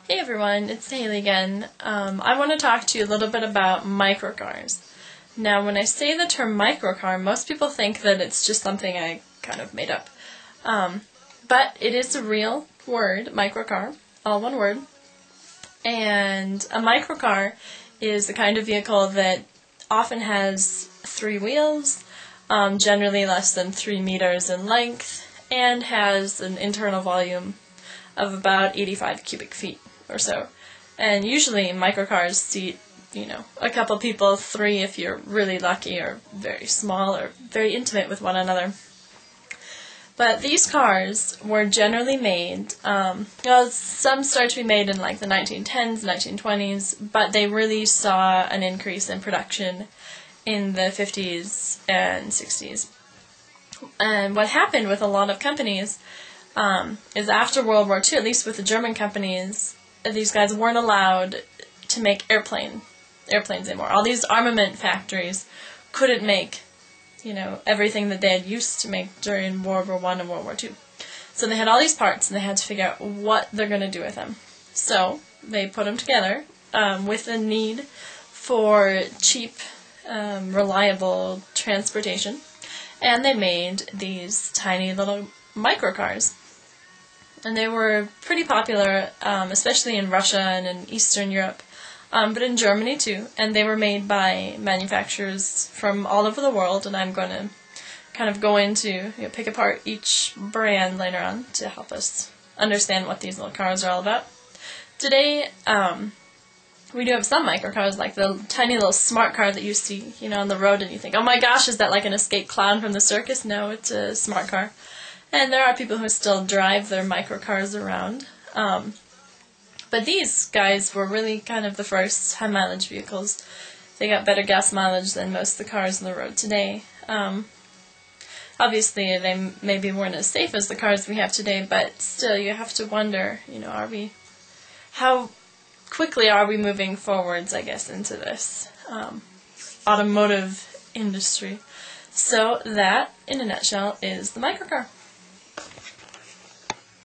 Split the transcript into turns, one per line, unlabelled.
Hey everyone, it's Haley again. I want to talk to you a little bit about microcars. Now, when I say the term microcar, most people think that it's just something I kind of made up. But it is a real word, microcar, all one word. And a microcar is the kind of vehicle that often has 3 wheels, generally less than 3 meters in length, and has an internal volume of about 85 cubic feet or so. And usually microcars seat, a couple people, 3 if you're really lucky, or very small or very intimate with one another. But these cars were generally made, some started to be made in like the 1910s, 1920s, but they really saw an increase in production in the 50s and 60s. And what happened with a lot of companies is after World War II, at least with the German companies, these guys weren't allowed to make airplanes anymore. All these armament factories couldn't make, everything that they had used to make during World War I and World War II. So they had all these parts, and they had to figure out what they're going to do with them. So they put them together with a need for cheap, reliable transportation, and they made these tiny little microcars. And they were pretty popular, especially in Russia and in Eastern Europe, but in Germany too. And they were made by manufacturers from all over the world, and I'm going to kind of go into, pick apart each brand later on to help us understand what these little cars are all about. Today, we do have some microcars, like the tiny little smart car that you see, on the road, and you think, oh my gosh, is that like an escaped clown from the circus? No, it's a smart car. And there are people who still drive their microcars around. But these guys were really kind of the first high-mileage vehicles. They got better gas mileage than most of the cars on the road today. Obviously, they maybe weren't as safe as the cars we have today, but still, you have to wonder, how quickly are we moving forwards, I guess, into this automotive industry. So that, in a nutshell, is the microcar.